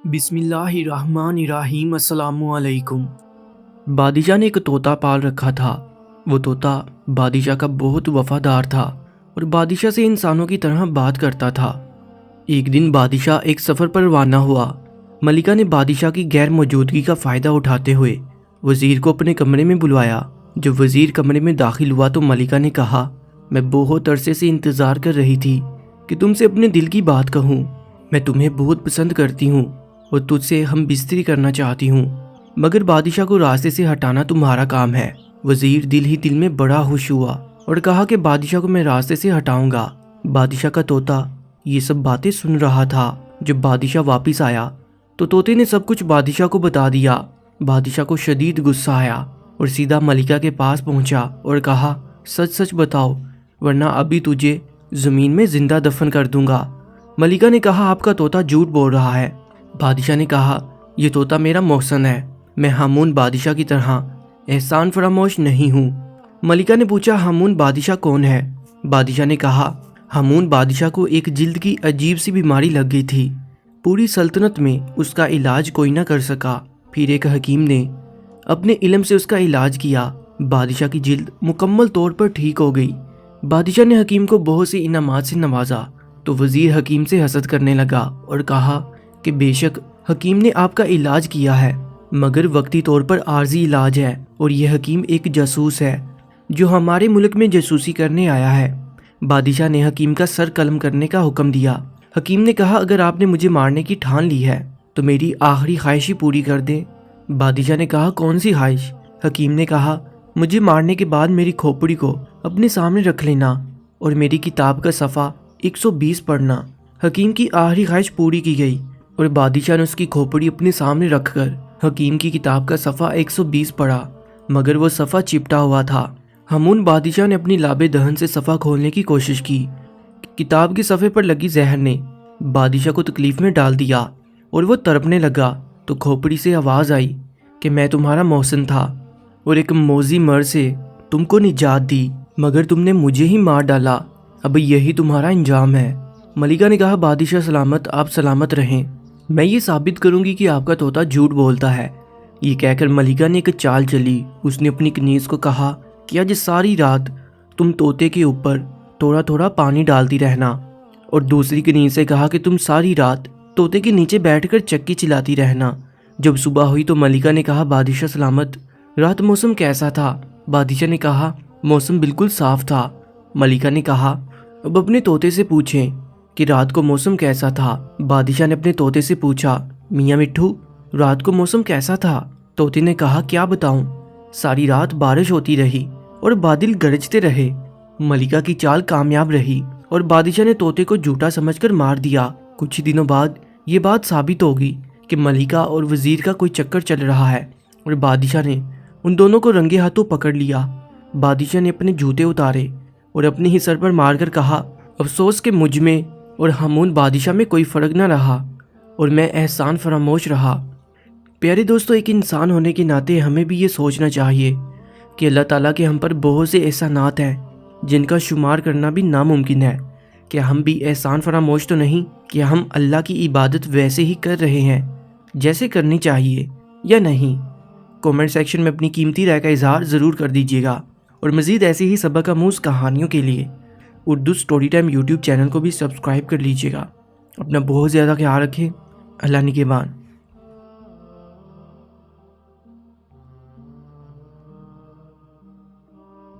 بسم اللہ الرحمن الرحیم۔ السلام علیکم۔ بادشاہ نے ایک طوطا پال رکھا تھا۔ وہ طوطا بادشاہ کا بہت وفادار تھا اور بادشاہ سے انسانوں کی طرح بات کرتا تھا۔ ایک دن بادشاہ ایک سفر پر روانہ ہوا۔ ملکہ نے بادشاہ کی غیر موجودگی کا فائدہ اٹھاتے ہوئے وزیر کو اپنے کمرے میں بلوایا۔ جب وزیر کمرے میں داخل ہوا تو ملکہ نے کہا، میں بہت عرصے سے انتظار کر رہی تھی کہ تم سے اپنے دل کی بات کہوں۔ میں تمہیں بہت پسند کرتی ہوں اور تجھ سے ہم بستری کرنا چاہتی ہوں، مگر بادشاہ کو راستے سے ہٹانا تمہارا کام ہے۔ وزیر دل ہی دل میں بڑا خوش ہوا اور کہا کہ بادشاہ کو میں راستے سے ہٹاؤں گا۔ بادشاہ کا طوطا یہ سب باتیں سن رہا تھا۔ جب بادشاہ واپس آیا تو طوطے نے سب کچھ بادشاہ کو بتا دیا۔ بادشاہ کو شدید غصہ آیا اور سیدھا ملکہ کے پاس پہنچا اور کہا، سچ سچ بتاؤ ورنہ ابھی تجھے زمین میں زندہ دفن کر دوں گا۔ ملکہ نے کہا، آپ کا طوطا جھوٹ بول رہا ہے۔ بادشاہ نے کہا، یہ طوطا میرا محسن ہے، میں ہامون بادشاہ کی طرح احسان فراموش نہیں ہوں۔ ملکہ نے پوچھا، ہامون بادشاہ کون ہے؟ بادشاہ نے کہا، ہامون بادشاہ کو ایک جلد کی عجیب سی بیماری لگ گئی تھی۔ پوری سلطنت میں اس کا علاج کوئی نہ کر سکا۔ پھر ایک حکیم نے اپنے علم سے اس کا علاج کیا۔ بادشاہ کی جلد مکمل طور پر ٹھیک ہو گئی۔ بادشاہ نے حکیم کو بہت سی انعامات سے نوازا تو وزیر حکیم سے حسد کرنے لگا اور کہا کہ بے شک حکیم نے آپ کا علاج کیا ہے، مگر وقتی طور پر عارضی علاج ہے، اور یہ حکیم ایک جاسوس ہے جو ہمارے ملک میں جاسوسی کرنے آیا ہے۔ بادشاہ نے حکیم کا سر قلم کرنے کا حکم دیا۔ حکیم نے کہا، اگر آپ نے مجھے مارنے کی ٹھان لی ہے تو میری آخری خواہش ہی پوری کر دیں۔ بادشاہ نے کہا، کون سی خواہش؟ حکیم نے کہا، مجھے مارنے کے بعد میری کھوپڑی کو اپنے سامنے رکھ لینا اور میری کتاب کا صفحہ 120 پڑھنا۔ حکیم کی آخری خواہش پوری کی گئی اور بادشاہ نے اس کی کھوپڑی اپنے سامنے رکھ کر حکیم کی کتاب کا صفحہ 120 پڑھا، مگر وہ صفحہ چپٹا ہوا تھا۔ ہامون بادشاہ نے اپنی لاب دہن سے صفحہ کھولنے کی کوشش کی۔ کتاب کے صفحے پر لگی زہر نے بادشاہ کو تکلیف میں ڈال دیا اور وہ تڑپنے لگا تو کھوپڑی سے آواز آئی کہ میں تمہارا محسن تھا اور ایک موذی مرض سے تم کو نجات دی، مگر تم نے مجھے ہی مار ڈالا، اب یہی تمہارا انجام ہے۔ ملکہ نے کہا، بادشاہ سلامت، آپ سلامت رہیں، میں یہ ثابت کروں گی کہ آپ کا طوطا جھوٹ بولتا ہے۔ یہ کہہ کر ملکہ نے ایک چال چلی۔ اس نے اپنی کنیز کو کہا کہ آج ساری رات تم طوطے کے اوپر تھوڑا تھوڑا پانی ڈالتی رہنا، اور دوسری کنیز سے کہا کہ تم ساری رات طوطے کے نیچے بیٹھ کر چکی چلاتی رہنا۔ جب صبح ہوئی تو ملکہ نے کہا، بادشاہ سلامت، رات موسم کیسا تھا؟ بادشاہ نے کہا، موسم بالکل صاف تھا۔ ملکہ نے کہا، اب اپنے طوطے سے پوچھیں کہ رات کو موسم کیسا تھا۔ بادشاہ نے اپنے طوطے سے پوچھا، میاں مٹھو، رات کو موسم کیسا تھا؟ طوطے نے کہا، کیا بتاؤں، ساری رات بارش ہوتی رہی اور بادل گرجتے رہے۔ ملکہ کی چال کامیاب رہی اور بادشاہ نے طوطے کو جھوٹا سمجھ کر مار دیا۔ کچھ دنوں بعد یہ بات ثابت ہوگی کہ ملکہ اور وزیر کا کوئی چکر چل رہا ہے اور بادشاہ نے ان دونوں کو رنگے ہاتھوں پکڑ لیا۔ بادشاہ نے اپنے جوتے اتارے اور اپنے ہی سر پر مار کر کہا، افسوس کہ مجھ میں اور ہامون بادشاہ میں کوئی فرق نہ رہا اور میں احسان فراموش رہا۔ پیارے دوستو، ایک انسان ہونے کے ناطے ہمیں بھی یہ سوچنا چاہیے کہ اللہ تعالیٰ کے ہم پر بہت سے احسانات ہیں جن کا شمار کرنا بھی ناممکن ہے۔ کہ ہم بھی احسان فراموش تو نہیں؟ کہ ہم اللہ کی عبادت ویسے ہی کر رہے ہیں جیسے کرنی چاہیے یا نہیں؟ کومنٹ سیکشن میں اپنی قیمتی رائے کا اظہار ضرور کر دیجیے گا، اور مزید ایسے ہی سبق آموز کہانیوں کے لیے Urdu story time YouTube channel کو بھی سبسکرائب کر لیجیے گا۔ اپنا بہت زیادہ خیال رکھیں۔ اللہ نگہبان۔